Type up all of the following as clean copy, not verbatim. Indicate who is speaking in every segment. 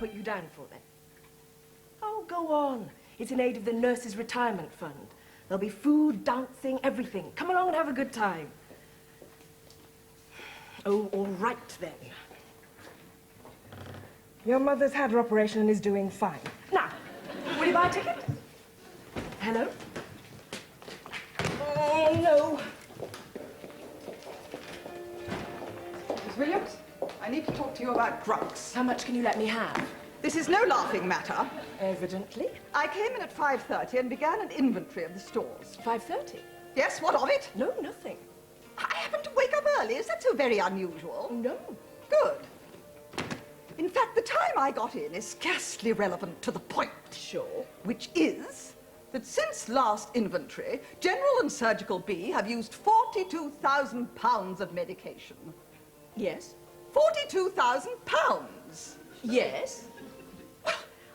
Speaker 1: put you down for, then? Oh, go on. It's in aid of the Nurses' Retirement Fund. There'll be food, dancing, everything. Come along and have a good time. Oh, all right, then. Your mother's had her operation and is doing fine. Now, will you buy a ticket? Hello? Oh, no.
Speaker 2: Miss Williams, I need to talk to you about drugs.
Speaker 1: How much can you let me have?
Speaker 2: This is no laughing matter.
Speaker 1: Evidently.
Speaker 2: I came in at 5:30 and began an inventory of the stores.
Speaker 1: 5:30?
Speaker 2: Yes, what of it?
Speaker 1: No, nothing.
Speaker 2: I happen to wake up early. Is that so very unusual?
Speaker 1: No.
Speaker 2: Good. In fact, the time I got in is scarcely relevant to the point.
Speaker 1: Sure.
Speaker 2: Which is that since last inventory, General and Surgical B have used £42,000 of medication.
Speaker 1: Yes?
Speaker 2: £42,000!
Speaker 1: Yes?
Speaker 2: Well,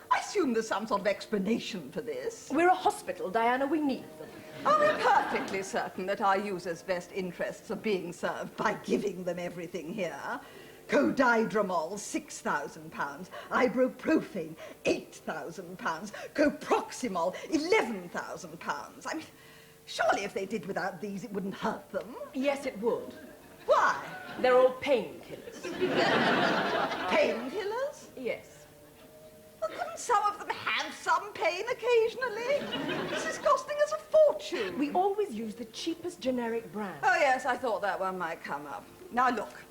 Speaker 2: I assume there's some sort of explanation for this.
Speaker 1: We're a hospital, Diana. We need them.
Speaker 2: Are we perfectly certain that our users' best interests are being served by giving them everything here? Codidromol, £6,000. Ibuprofen, £8,000. Coproximol, £11,000. I mean, surely if they did without these, it wouldn't hurt them.
Speaker 1: Yes, it would.
Speaker 2: Why?
Speaker 1: They're all painkillers.
Speaker 2: Painkillers?
Speaker 1: Yes.
Speaker 2: Well, couldn't some of them have some pain occasionally? This is costing us a fortune.
Speaker 1: We always use the cheapest generic brand.
Speaker 2: Oh, yes, I thought that one might come up. Now, look.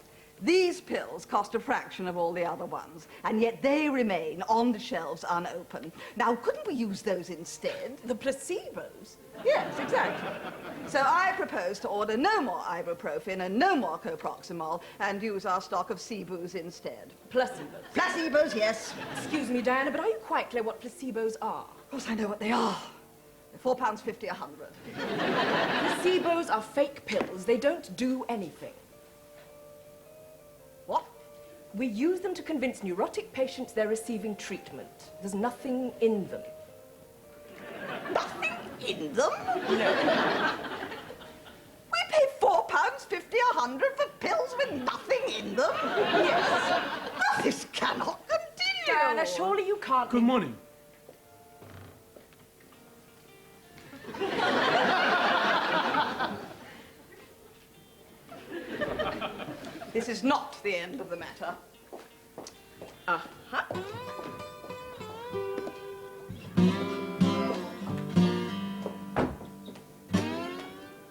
Speaker 2: These pills cost a fraction of all the other ones, and yet they remain on the shelves unopened. Now, couldn't we use those instead?
Speaker 1: The placebos?
Speaker 2: Yes, exactly. So I propose to order no more ibuprofen and no more coproximol and use our stock of Ceebus instead.
Speaker 1: Placebos.
Speaker 2: Placebos, yes.
Speaker 1: Excuse me, Diana, but are you quite clear what placebos are?
Speaker 2: Of course I know what they are. They're £4.50 a hundred.
Speaker 1: Placebos are fake pills. They don't do anything.
Speaker 2: What?
Speaker 1: We use them to convince neurotic patients they're receiving treatment. There's nothing in them.
Speaker 2: Nothing in them?
Speaker 1: No.
Speaker 2: We pay £4.50 a hundred for pills with nothing in them?
Speaker 1: Yes.
Speaker 2: Oh, this cannot continue.
Speaker 1: Diana, surely you can't...
Speaker 3: Good morning.
Speaker 2: This is not the end of the matter.
Speaker 1: Uh-huh.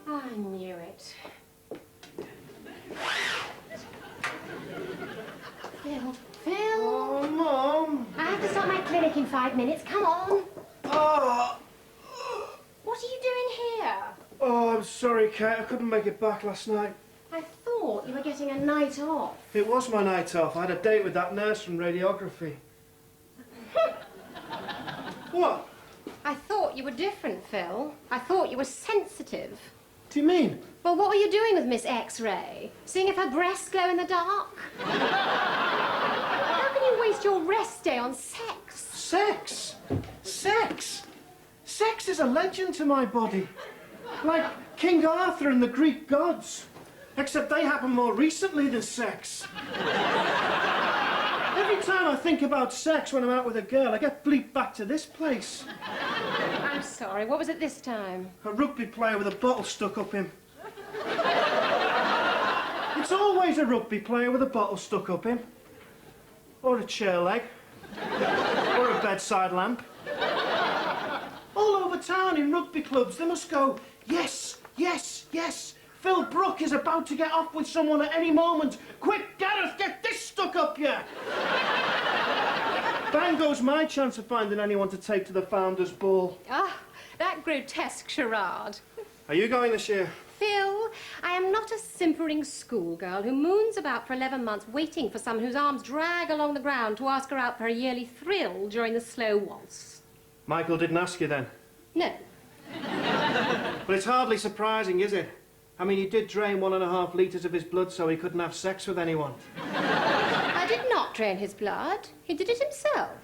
Speaker 4: I knew it. Phil.
Speaker 3: Oh, Mum.
Speaker 4: I have to start my clinic in 5 minutes. Come on.
Speaker 3: Oh.
Speaker 4: What are you doing here?
Speaker 3: Oh, I'm sorry, Kate. I couldn't make it back last night.
Speaker 4: I thought you were getting a night off.
Speaker 3: It was my night off. I had a date with that nurse from radiography. What?
Speaker 4: I thought you were different, Phil. I thought you were sensitive.
Speaker 3: What do you mean?
Speaker 4: Well, what were you doing with Miss X-Ray? Seeing if her breasts glow in the dark? How can you waste your rest day on sex?
Speaker 3: Sex? Sex? Sex is a legend to my body. Like King Arthur and the Greek gods. Except they happen more recently than sex. Every time I think about sex when I'm out with a girl, I get bleeped back to this place.
Speaker 4: I'm sorry, what was it this time?
Speaker 3: A rugby player with a bottle stuck up him. It's always a rugby player with a bottle stuck up him. Or a chair leg. Or a bedside lamp. All over town in rugby clubs, they must go, yes, yes, yes. Phil Brook is about to get off with someone at any moment. Quick, Gareth, get this stuck up here. Bang goes my chance of finding anyone to take to the Founders' Ball.
Speaker 4: Ah, that grotesque charade.
Speaker 3: Are you going this year?
Speaker 4: Phil, I am not a simpering schoolgirl who moons about for 11 months waiting for someone whose arms drag along the ground to ask her out for a yearly thrill during the slow waltz.
Speaker 3: Michael didn't ask you then?
Speaker 4: No.
Speaker 3: But it's hardly surprising, is it? I mean, he did drain 1.5 litres of his blood so he couldn't have sex with anyone.
Speaker 4: I did not drain his blood. He did it himself.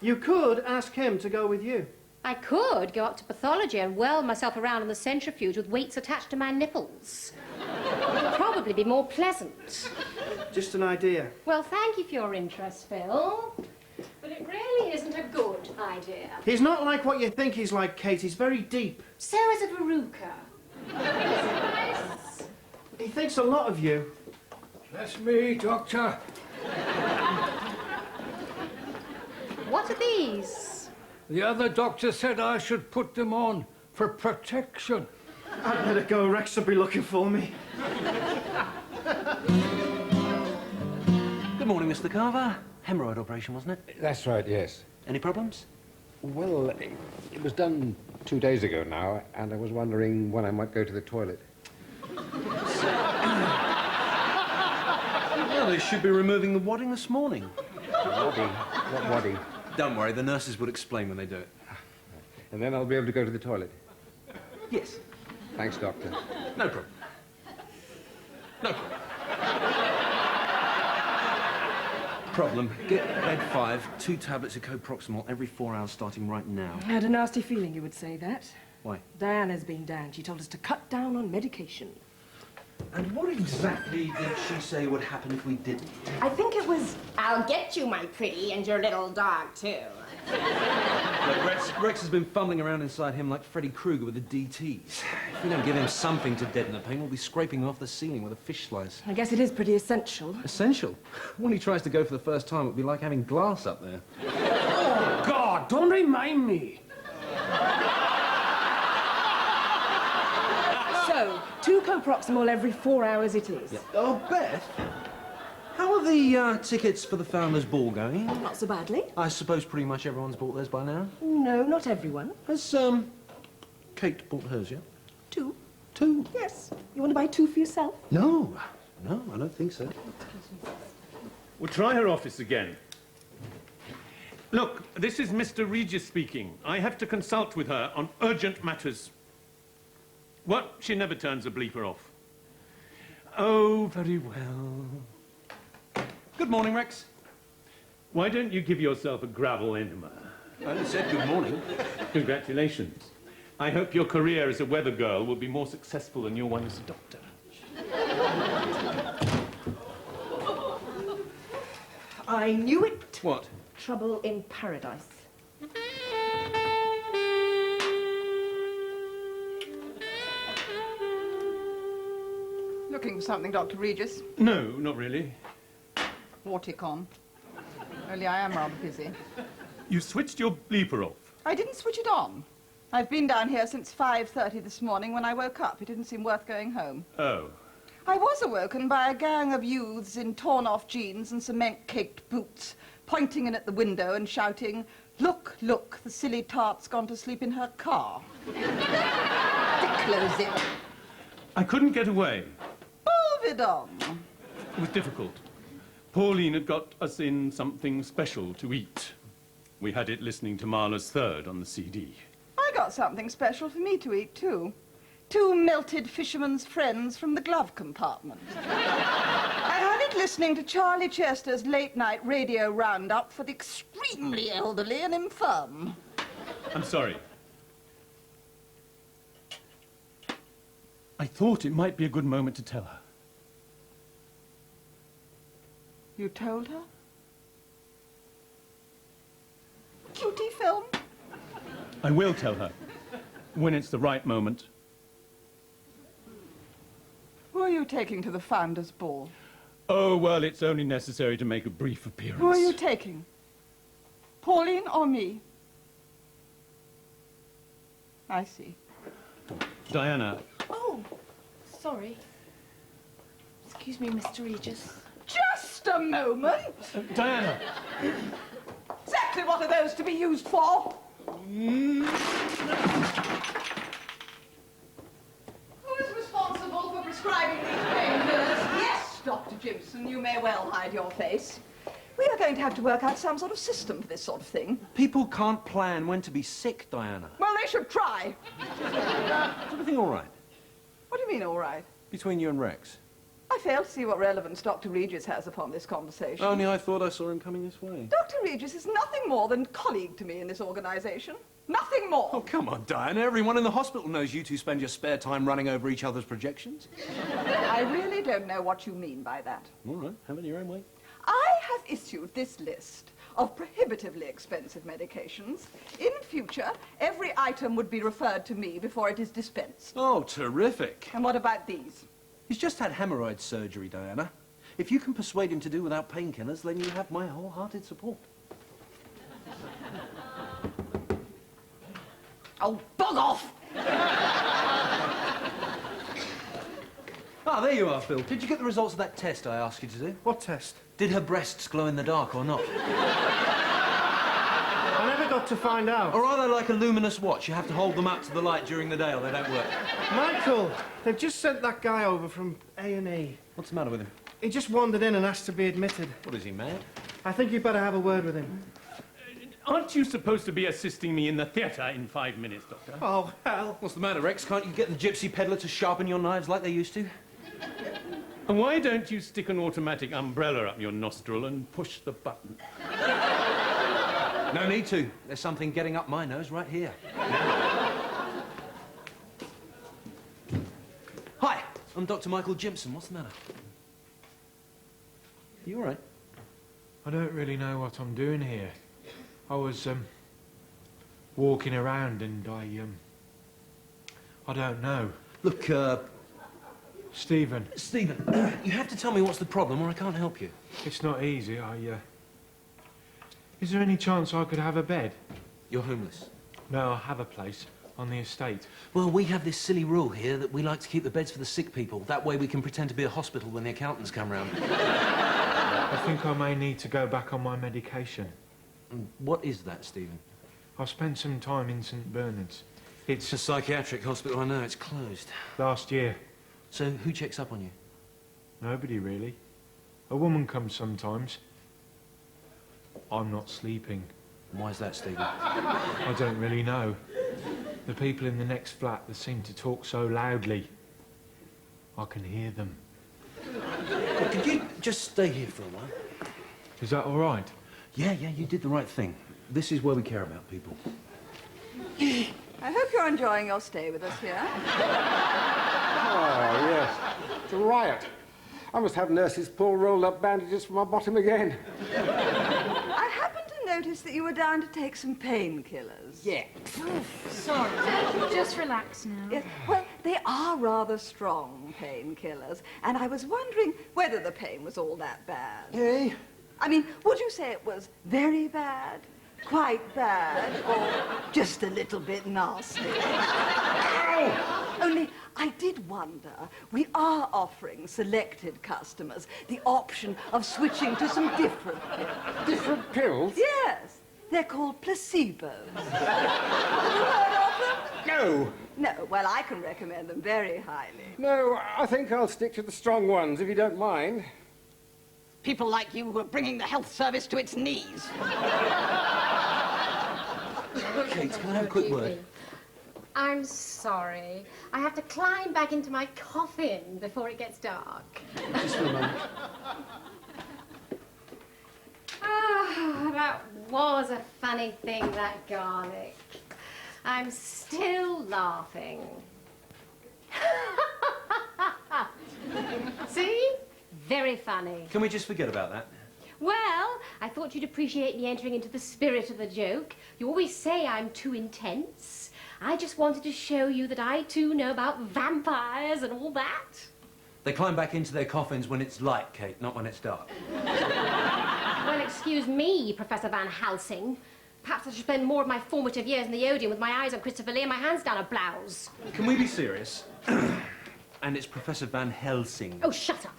Speaker 3: You could ask him to go with you.
Speaker 4: I could go up to pathology and whirl myself around in the centrifuge with weights attached to my nipples. It would probably be more pleasant.
Speaker 3: Just an idea.
Speaker 4: Well, thank you for your interest, Phil. But it really isn't a good idea.
Speaker 3: He's not like what you think he's like, Kate. He's very deep.
Speaker 4: So is a Veruca.
Speaker 3: He thinks a lot of you.
Speaker 5: That's me, Doctor.
Speaker 4: What are these?
Speaker 5: The other doctor said I should put them on for protection.
Speaker 3: I'd better go. Rex will be looking for me.
Speaker 6: Good morning, Mr. Carver. Hemorrhoid operation, wasn't it?
Speaker 7: That's right, yes.
Speaker 6: Any problems?
Speaker 7: Well, it was done 2 days ago now, and I was wondering when I might go to the toilet.
Speaker 6: Well, they should be removing the wadding this morning.
Speaker 7: Wadding? What wadding?
Speaker 6: Don't worry, the nurses will explain when they do it.
Speaker 7: And then I'll be able to go to the toilet.
Speaker 6: Yes.
Speaker 7: Thanks, Doctor.
Speaker 6: No problem. No problem. Problem. Get bed 5, 2 tablets of coproximal every 4 hours starting right now.
Speaker 1: I had a nasty feeling you would say that.
Speaker 6: Why?
Speaker 1: Diana's been down. She told us to cut down on medication.
Speaker 6: And what exactly did she say would happen if we didn't?
Speaker 8: I think it was, I'll get you, my pretty, and your little dog, too.
Speaker 6: Look, Rex has been fumbling around inside him like Freddy Krueger with the DTs. If we don't give him something to deaden the pain, we'll be scraping off the ceiling with a fish slice.
Speaker 1: I guess it is pretty essential.
Speaker 6: Essential? When he tries to go for the first time, it'll be like having glass up there.
Speaker 5: Oh, God, don't remind me.
Speaker 1: So, 2 coproximal every 4 hours it is.
Speaker 6: Yeah. Oh, Beth, how are the tickets for the Founders Ball going?
Speaker 1: Not so badly.
Speaker 6: I suppose pretty much everyone's bought theirs by now.
Speaker 1: No, not everyone.
Speaker 6: Has, Kate bought hers yet?
Speaker 1: 2.
Speaker 6: 2?
Speaker 1: Yes. You want to buy 2 for yourself?
Speaker 6: No, I don't think so.
Speaker 9: We'll try her office again. Look, this is Mr. Regis speaking. I have to consult with her on urgent matters. What? She never turns a bleeper off. Oh, very well.
Speaker 6: Good morning, Rex.
Speaker 9: Why don't you give yourself a gravel enema?
Speaker 6: I only said good morning.
Speaker 9: Congratulations. I hope your career as a weather girl will be more successful than your one as a doctor.
Speaker 1: I knew it.
Speaker 6: What?
Speaker 1: Trouble in paradise.
Speaker 2: Looking for something, Dr. Regis?
Speaker 9: No, not really.
Speaker 2: Waticon. Only I am rather busy.
Speaker 9: You switched your bleeper off.
Speaker 2: I didn't switch it on. I've been down here since 5:30 this morning. When I woke up, it didn't seem worth going home.
Speaker 9: Oh.
Speaker 2: I was awoken by a gang of youths in torn-off jeans and cement-caked boots, pointing in at the window and shouting, "Look, look, the silly tart's gone to sleep in her car." Close it.
Speaker 9: I couldn't get away.
Speaker 2: Bolvidon.
Speaker 9: It was difficult. Pauline had got us in something special to eat. We had it listening to Mahler's Third on the CD.
Speaker 2: I got something special for me to eat, too. 2 melted fisherman's friends from the glove compartment. I had it listening to Charlie Chester's late-night radio roundup for the extremely elderly and infirm.
Speaker 9: I'm sorry. I thought it might be a good moment to tell her.
Speaker 2: You told her? Cutie film?
Speaker 9: I will tell her, when it's the right moment.
Speaker 2: Who are you taking to the Founders Ball?
Speaker 9: Oh, well, it's only necessary to make a brief appearance.
Speaker 2: Who are you taking? Pauline or me? I see.
Speaker 9: Diana.
Speaker 1: Oh, sorry. Excuse me, Mr. Regis.
Speaker 2: Just a moment!
Speaker 9: Diana!
Speaker 2: Exactly what are those to be used for? Who is responsible for prescribing these painkillers? Yes, Dr. Jimson, you may well hide your face. We are going to have to work out some sort of system for this sort of thing.
Speaker 6: People can't plan when to be sick, Diana.
Speaker 2: Well, they should try.
Speaker 6: Is everything all right
Speaker 2: What do you mean, all right?
Speaker 6: between you and Rex?
Speaker 2: I fail to see what relevance Dr. Regis has upon this conversation.
Speaker 6: Only I thought I saw him coming this way.
Speaker 2: Dr. Regis is nothing more than colleague to me in this organization. Nothing more.
Speaker 6: Oh, come on, Diana. Everyone in the hospital knows you two spend your spare time running over each other's projections.
Speaker 2: I really don't know what you mean by that.
Speaker 6: All right, have it your own way.
Speaker 2: I have issued this list of prohibitively expensive medications. In future, every item would be referred to me before it is dispensed.
Speaker 6: Oh, terrific.
Speaker 2: And what about these?
Speaker 6: He's just had hemorrhoid surgery, Diana. If you can persuade him to do without painkillers, then you have my wholehearted support.
Speaker 2: Oh, bug off!
Speaker 6: Ah, there you are, Phil. Did you get the results of that test I asked you to do?
Speaker 3: What test?
Speaker 6: Did her breasts glow in the dark or not?
Speaker 3: I never got to find out.
Speaker 6: Or are they like a luminous watch? You have to hold them up to the light during the day or they don't work.
Speaker 3: Michael, they've just sent that guy over from A&E.
Speaker 6: What's the matter with him?
Speaker 3: He just wandered in and asked to be admitted.
Speaker 6: What, is he mad?
Speaker 3: I think you'd better have a word with him.
Speaker 9: Aren't you supposed to be assisting me in the theatre in 5 minutes, Doctor?
Speaker 3: Oh, hell.
Speaker 6: What's the matter, Rex? Can't you get the gypsy peddler to sharpen your knives like they used to?
Speaker 9: And why don't you stick an automatic umbrella up your nostril and push the button?
Speaker 6: No need to. There's something getting up my nose right here. Hi, I'm Dr. Michael Jimson. What's the matter? You all right?
Speaker 10: I don't really know what I'm doing here. I was, walking around and I don't know.
Speaker 6: Look,
Speaker 10: Stephen.
Speaker 6: Stephen, you have to tell me what's the problem or I can't help you.
Speaker 10: It's not easy. Is there any chance I could have a bed?
Speaker 6: You're homeless.
Speaker 10: No, I have a place on the estate.
Speaker 6: Well, we have this silly rule here that we like to keep the beds for the sick people. That way we can pretend to be a hospital when the accountants come round.
Speaker 10: I think I may need to go back on my medication.
Speaker 6: What is that, Stephen?
Speaker 10: I spent some time in St. Bernard's.
Speaker 6: It's a psychiatric hospital, I know. It's closed.
Speaker 10: Last year.
Speaker 6: So who checks up on you?
Speaker 10: Nobody, really. A woman comes sometimes. I'm not sleeping.
Speaker 6: Why is that, Stephen?
Speaker 10: I don't really know. The people in the next flat, they seem to talk so loudly. I can hear them.
Speaker 6: Well, could you just stay here for a while?
Speaker 10: Is that all right?
Speaker 6: Yeah, you did the right thing. This is where we care about people.
Speaker 2: I hope you're enjoying your stay with us here.
Speaker 7: Oh, yes. It's a riot. I must have nurses pull rolled-up bandages from my bottom again.
Speaker 2: I happened to notice that you were down to take some painkillers.
Speaker 7: Yeah.
Speaker 11: Sorry. Just relax now.
Speaker 2: Yes, well, they are rather strong painkillers, and I was wondering whether the pain was all that bad.
Speaker 7: Hey?
Speaker 2: I mean, would you say it was very bad, quite bad, or just a little bit nasty? Only, I did wonder, we are offering selected customers the option of switching to some different pills.
Speaker 7: Different pills?
Speaker 2: Yes, they're called placebos. Have you heard of them?
Speaker 7: No.
Speaker 2: No, well, I can recommend them very highly.
Speaker 7: No, I think I'll stick to the strong ones, if you don't mind.
Speaker 8: People like you who are bringing the health service to its knees.
Speaker 6: Kate, can I have a quick word?
Speaker 4: I'm sorry. I have to climb back into my coffin before it gets dark.
Speaker 6: Just for a moment.
Speaker 4: Ah, that was a funny thing, that garlic. I'm still laughing. See? Very funny.
Speaker 6: Can we just forget about that?
Speaker 4: Well, I thought you'd appreciate me entering into the spirit of the joke. You always say I'm too intense. I just wanted to show you that I, too, know about vampires and all that.
Speaker 6: They climb back into their coffins when it's light, Kate, not when it's dark.
Speaker 4: Well, excuse me, Professor Van Helsing. Perhaps I should spend more of my formative years in the Odeon with my eyes on Christopher Lee and my hands down a blouse.
Speaker 6: Can we be serious? And it's Professor Van Helsing.
Speaker 4: Oh, shut up.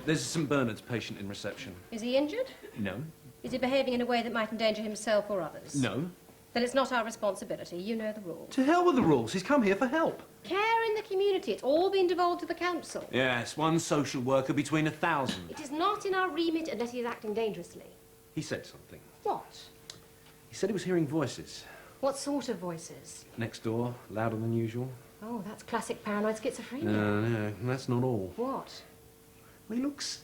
Speaker 6: There's a St. Bernard's patient in reception.
Speaker 4: Is he injured?
Speaker 6: No.
Speaker 4: Is he behaving in a way that might endanger himself or others?
Speaker 6: No.
Speaker 4: Then it's not our responsibility. You know the rules.
Speaker 6: To hell with the rules. He's come here for help.
Speaker 4: Care in the community. It's all been devolved to the council.
Speaker 6: Yes, one social worker between 1,000.
Speaker 4: It is not in our remit unless he is acting dangerously.
Speaker 6: He said something.
Speaker 4: What?
Speaker 6: He said he was hearing voices.
Speaker 4: What sort of voices?
Speaker 6: Next door, louder than usual.
Speaker 4: Oh, that's classic paranoid schizophrenia.
Speaker 6: No, that's not all.
Speaker 4: What?
Speaker 6: Well, he looks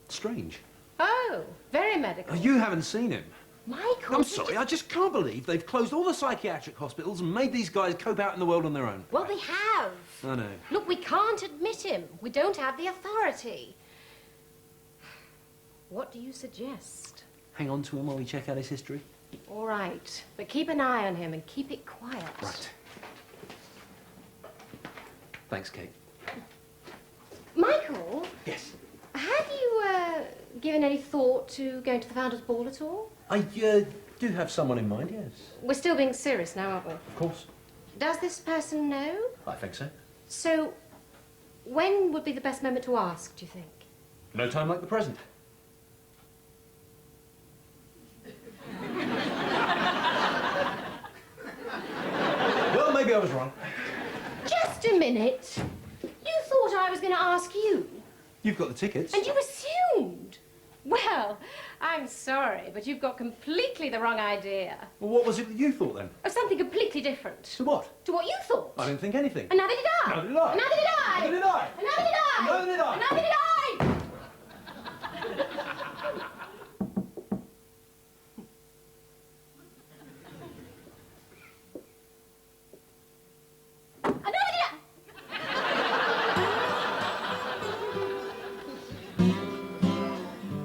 Speaker 6: strange.
Speaker 4: Oh, very medical.
Speaker 6: Oh, you haven't seen him.
Speaker 4: Michael,
Speaker 6: I'm sorry, I just can't believe they've closed all the psychiatric hospitals and made these guys cope out in the world on their own.
Speaker 4: Well, they have.
Speaker 6: I know.
Speaker 4: Look, we can't admit him. We don't have the authority. What do you suggest?
Speaker 6: Hang on to him while we check out his history.
Speaker 4: All right, but keep an eye on him and keep it quiet.
Speaker 6: Right. Thanks, Kate.
Speaker 4: Michael?
Speaker 6: Yes?
Speaker 4: Have you, given any thought to going to the Founders' Ball at all?
Speaker 6: I do have someone in mind, yes.
Speaker 4: We're still being serious now, aren't we?
Speaker 6: Of course.
Speaker 4: Does this person know?
Speaker 6: I think so.
Speaker 4: So, when would be the best moment to ask, do you think?
Speaker 6: No time like the present. Well, maybe I was wrong.
Speaker 4: Just a minute. You thought I was going to ask you.
Speaker 6: You've got the tickets.
Speaker 4: And you assumed. Well, I'm sorry, but you've got completely the wrong idea.
Speaker 6: Well, what was it that you thought then?
Speaker 4: Of something completely different.
Speaker 6: To what?
Speaker 4: To what you thought.
Speaker 6: I didn't think anything.
Speaker 4: And neither did I.
Speaker 6: Neither did I.
Speaker 4: And neither did I.
Speaker 6: Neither did I.
Speaker 4: And neither did I.
Speaker 6: Neither did I.
Speaker 4: And neither did I.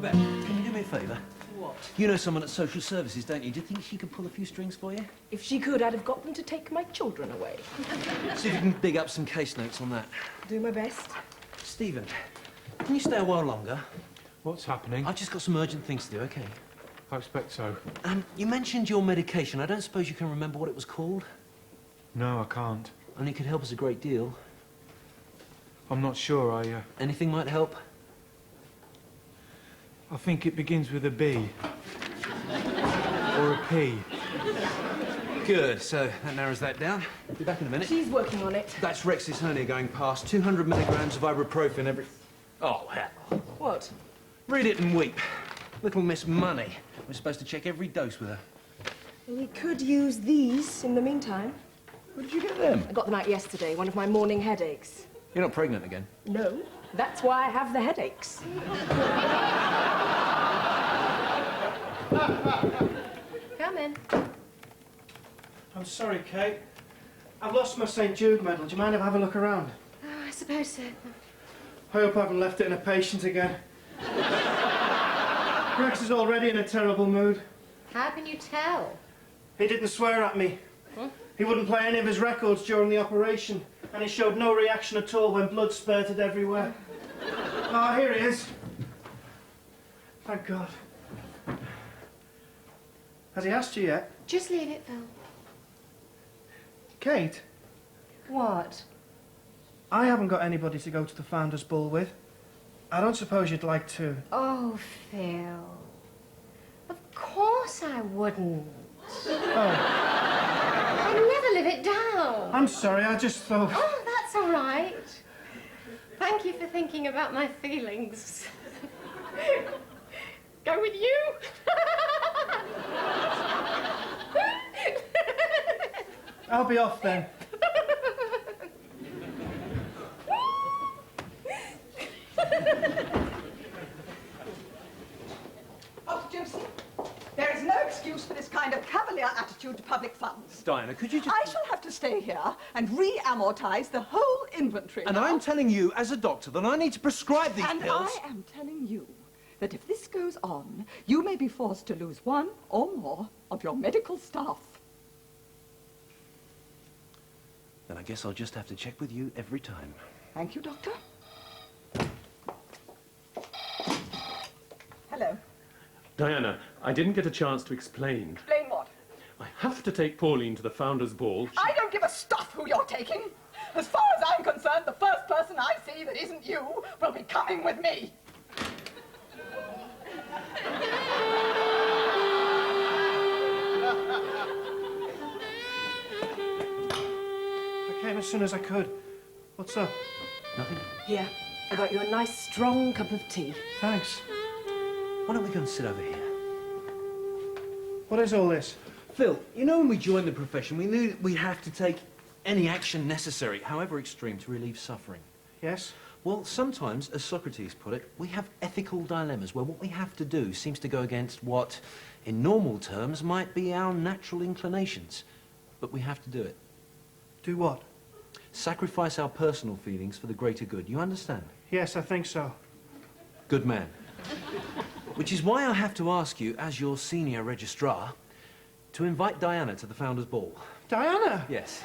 Speaker 6: Beth, can you do me a favour?
Speaker 1: What?
Speaker 6: You know someone at social services, don't you? Do you think she could pull a few strings for you?
Speaker 1: If she could, I'd have got them to take my children away.
Speaker 6: See if you can dig up some case notes on that.
Speaker 1: Do my best.
Speaker 6: Stephen, can you stay a while longer?
Speaker 10: What's happening?
Speaker 6: I've just got some urgent things to do, OK?
Speaker 10: I expect so.
Speaker 6: You mentioned your medication. I don't suppose you can remember what it was called?
Speaker 10: No, I can't.
Speaker 6: Only it could help us a great deal.
Speaker 10: I'm not sure.
Speaker 6: Anything might help?
Speaker 10: I think it begins with a B. Or a P.
Speaker 6: Good, so that narrows that down. Be back in a minute.
Speaker 1: She's working on it.
Speaker 6: That's Rex's hernia going past. 200 milligrams of ibuprofen every... Oh, hell.
Speaker 1: What?
Speaker 6: Read it and weep. Little Miss Money. We're supposed to check every dose with her.
Speaker 1: We could use these in the meantime.
Speaker 6: Where did you get them?
Speaker 1: I got them out yesterday, one of my morning headaches.
Speaker 6: You're not pregnant again?
Speaker 1: No, that's why I have the headaches.
Speaker 4: Come in.
Speaker 3: I'm sorry, Kate. I've lost my St. Jude medal. Do you mind if I have a look around?
Speaker 4: Oh, I suppose so.
Speaker 3: I hope I haven't left it in a patient again. Rex is already in a terrible mood.
Speaker 4: How can you tell?
Speaker 3: He didn't swear at me. He wouldn't play any of his records during the operation, and he showed no reaction at all when blood spurted everywhere. Ah, here he is. Thank God. Has he asked you yet?
Speaker 4: Just leave it, Phil.
Speaker 3: Kate,
Speaker 4: What?
Speaker 3: I haven't got anybody to go to the Founders' Ball with. I don't suppose you'd like to...
Speaker 4: Oh, Phil. Of course I wouldn't.
Speaker 3: Oh,
Speaker 4: I'd never live it down.
Speaker 3: I'm sorry, I just thought...
Speaker 4: Oh, that's all right. Thank you for thinking about my feelings. Go with you?
Speaker 3: I'll be off then.
Speaker 2: Oh, Josie, there is no excuse for this kind of cavalier attitude to public funds.
Speaker 6: Diana, could you just...
Speaker 2: I shall have to stay here and re-amortize the whole inventory.
Speaker 6: And
Speaker 2: now.
Speaker 6: I'm telling you, as a doctor, that I need to prescribe these
Speaker 2: And
Speaker 6: pills.
Speaker 2: I am telling you that if this goes on, you may be forced to lose one or more of your medical staff.
Speaker 6: Then I guess I'll just have to check with you every time.
Speaker 2: Thank you, Doctor. Hello.
Speaker 9: Diana, I didn't get a chance to explain.
Speaker 2: Explain what?
Speaker 9: I have to take Pauline to the Founders' Ball.
Speaker 2: I don't give a stuff who you're taking. As far as I'm concerned, the first person I see that isn't you will be coming with me.
Speaker 3: I came as soon as I could. What's up?
Speaker 6: Nothing?
Speaker 1: Here, I got you a nice, strong cup of tea.
Speaker 3: Thanks.
Speaker 6: Why don't we go and sit over here?
Speaker 3: What is all this?
Speaker 6: Phil, you know when we joined the profession, we knew that we'd have to take any action necessary, however extreme, to relieve suffering.
Speaker 3: Yes?
Speaker 6: Well, sometimes, as Socrates put it, we have ethical dilemmas where what we have to do seems to go against what, in normal terms, might be our natural inclinations. But we have to do it.
Speaker 3: Do what?
Speaker 6: Sacrifice our personal feelings for the greater good. You understand?
Speaker 3: Yes, I think so.
Speaker 6: Good man. Which is why I have to ask you, as your senior registrar, to invite Diana to the Founders' Ball.
Speaker 3: Diana?
Speaker 6: Yes.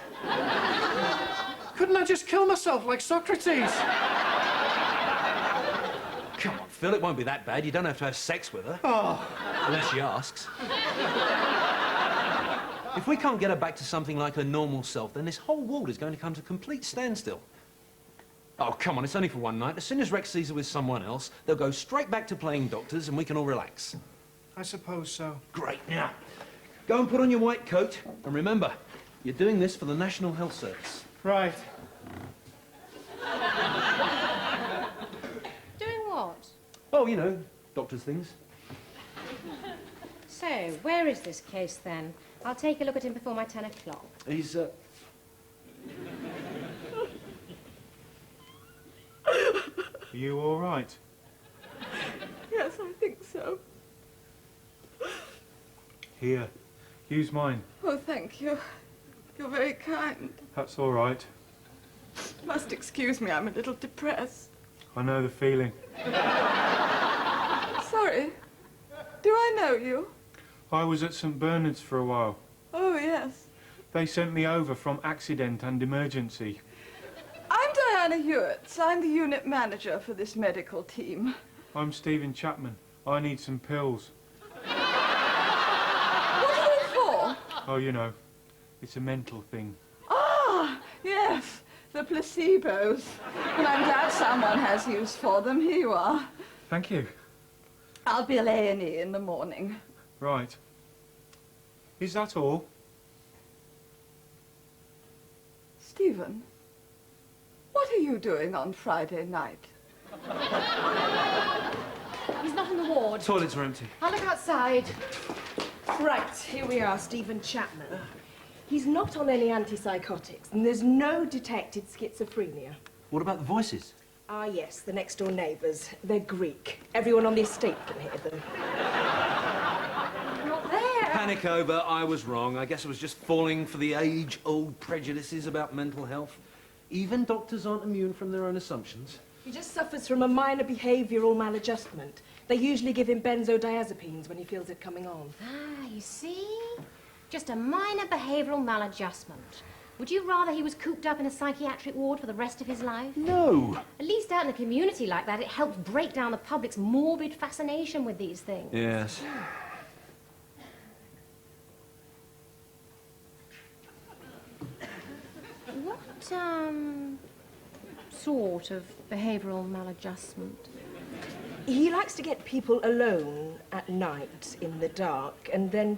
Speaker 3: Couldn't I just kill myself like Socrates?
Speaker 6: Come on, Phil, it won't be that bad. You don't have to have sex with her.
Speaker 3: Oh.
Speaker 6: Unless she asks. If we can't get her back to something like her normal self, then this whole world is going to come to a complete standstill. Oh, come on, it's only for one night. As soon as Rex sees her with someone else, they'll go straight back to playing doctors and we can all relax.
Speaker 3: I suppose so.
Speaker 6: Great. Now, go and put on your white coat. And remember, you're doing this for the National Health Service.
Speaker 3: Right.
Speaker 4: Doing what?
Speaker 6: Oh, you know, doctors' things.
Speaker 4: So, where is this case then? I'll take a look at him before my 10 o'clock.
Speaker 6: He's,
Speaker 2: Are
Speaker 10: you all right?
Speaker 2: Yes, I think so.
Speaker 10: Here, use mine.
Speaker 2: Oh, thank you. You're very kind.
Speaker 10: That's all right.
Speaker 2: Must excuse me, I'm a little depressed.
Speaker 10: I know the feeling.
Speaker 2: Sorry. Do I know you?
Speaker 10: I was at St Bernard's for a while.
Speaker 2: Oh, yes.
Speaker 10: They sent me over from accident and emergency.
Speaker 2: I'm Diana Hewitts. I'm the unit manager for this medical team.
Speaker 10: I'm Stephen Chapman. I need some pills.
Speaker 2: What are they for?
Speaker 10: Oh, you know, it's a mental thing.
Speaker 2: Ah, yes, the placebos. And I'm glad someone has use for them. Here you are.
Speaker 10: Thank you.
Speaker 2: I'll bill A&E in the morning.
Speaker 10: Right. Is that all?
Speaker 2: Stephen, what are you doing on Friday night?
Speaker 4: He's not in the ward.
Speaker 6: Toilets are empty.
Speaker 4: I'll look outside.
Speaker 1: Right, here we are, Stephen Chapman. He's not on any antipsychotics, and there's no detected schizophrenia.
Speaker 6: What about the voices?
Speaker 1: Ah, yes, the next-door neighbours. They're Greek. Everyone on the estate can hear them.
Speaker 4: Not there.
Speaker 6: Panic over, I was wrong. I guess I was just falling for the age-old prejudices about mental health. Even doctors aren't immune from their own assumptions.
Speaker 1: He just suffers from a minor behavioural maladjustment. They usually give him benzodiazepines when he feels it coming on.
Speaker 4: Ah, you see? Just a minor behavioural maladjustment. Would you rather he was cooped up in a psychiatric ward for the rest of his life?
Speaker 6: No.
Speaker 4: At least out in a community like that, it helps break down the public's morbid fascination with these things.
Speaker 6: Yes.
Speaker 4: What, sort of behavioural maladjustment?
Speaker 1: He likes to get people alone at night in the dark and then...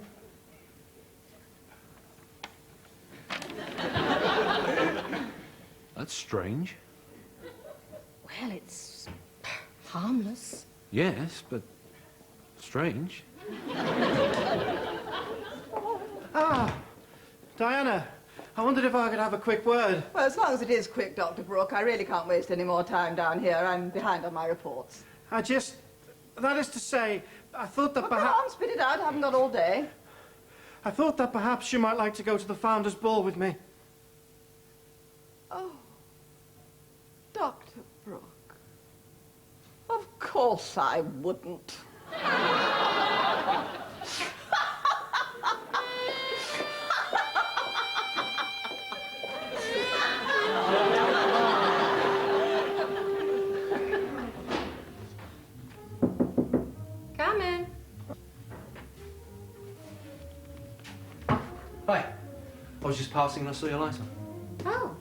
Speaker 6: That's strange.
Speaker 4: Well, it's harmless.
Speaker 6: Yes, but strange.
Speaker 3: Ah, Diana, I wondered if I could have a quick word.
Speaker 2: Well, as long as it is quick, Dr. Brooke, I really can't waste any more time down here. I'm behind on my reports.
Speaker 3: That is to say, I thought that
Speaker 2: Well, go
Speaker 3: perhaps...
Speaker 2: on, spit it out. I haven't got all day.
Speaker 3: I thought that perhaps you might like to go to the Founders' Ball with me.
Speaker 2: Oh, Dr. Brooke. Of course I wouldn't.
Speaker 4: Come in.
Speaker 6: Hi. I was just passing and I saw your light on.
Speaker 4: Oh,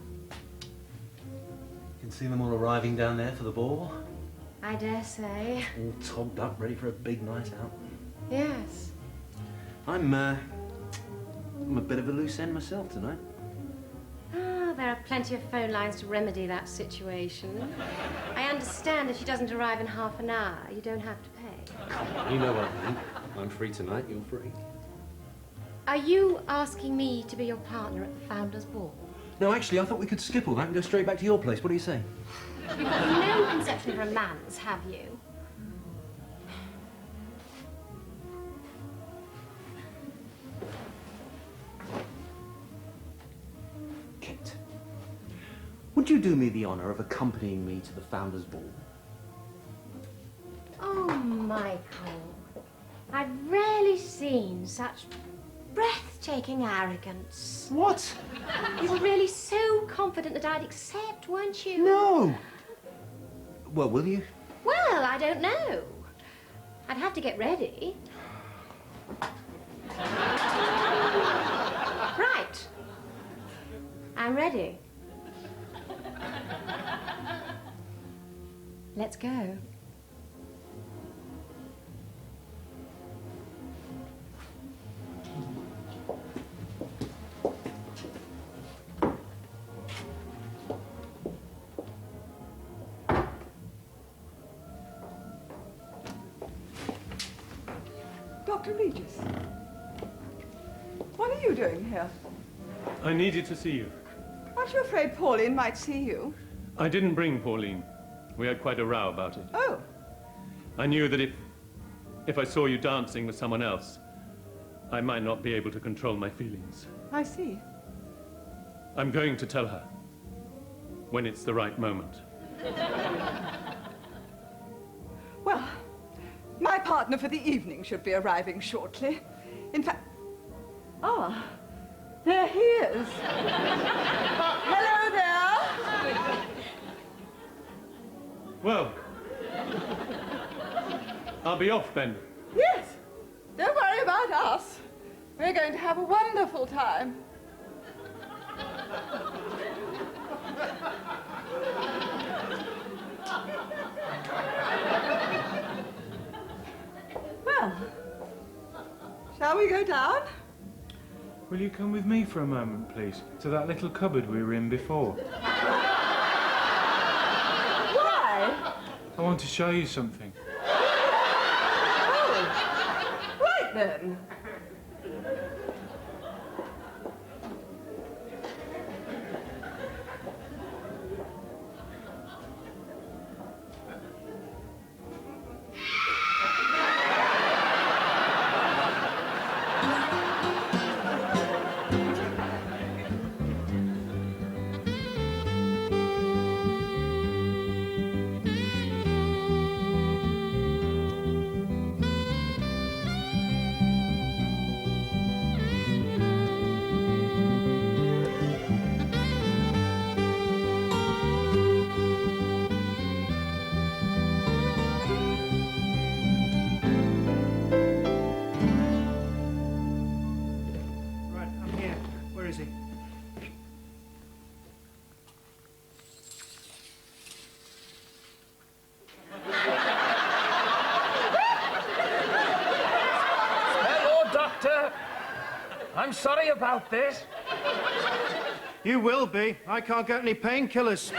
Speaker 6: You can see them all arriving down there for the ball.
Speaker 4: I dare say.
Speaker 6: All togged up, ready for a big night out.
Speaker 4: Yes.
Speaker 6: I'm a bit of a loose end myself tonight.
Speaker 4: Ah, there are plenty of phone lines to remedy that situation. I understand if she doesn't arrive in half an hour, you don't have to pay.
Speaker 6: You know what I mean. I'm free tonight, you're free.
Speaker 4: Are you asking me to be your partner at the Founders' Ball?
Speaker 6: No, actually, I thought we could skip all that and go straight back to your place. What do you say?
Speaker 4: You've got no conception of romance, have you?
Speaker 6: Kate, would you do me the honour of accompanying me to the Founders' Ball?
Speaker 4: Oh, Michael. seen such breathtaking arrogance.
Speaker 3: What?
Speaker 4: You were really so confident that I'd accept, weren't you?
Speaker 6: No! Well, will you?
Speaker 4: Well, I don't know. I'd have to get ready. Right. I'm ready. Let's go.
Speaker 2: Dr. Regis, what are you doing here?
Speaker 9: I needed to see you.
Speaker 2: Aren't you afraid Pauline might see you?
Speaker 9: I didn't bring Pauline. We had quite a row about it.
Speaker 2: Oh,
Speaker 9: I knew that if I saw you dancing with someone else, I might not be able to control my feelings.
Speaker 2: I see.
Speaker 9: I'm going to tell her when it's the right moment.
Speaker 2: Well, my partner for the evening should be arriving shortly. In fact... Ah, there he is. Hello there.
Speaker 9: Well, I'll be off then.
Speaker 2: Yes, don't worry about us. We're going to have a wonderful time. Well, shall we go down?
Speaker 10: Will you come with me for a moment, please, to that little cupboard we were in before?
Speaker 2: Why?
Speaker 10: I want to show you something.
Speaker 2: Oh, right then.
Speaker 3: Right, I'm here. Where is he?
Speaker 5: Hello, Doctor. I'm sorry about this.
Speaker 3: You will be. I can't get any painkillers.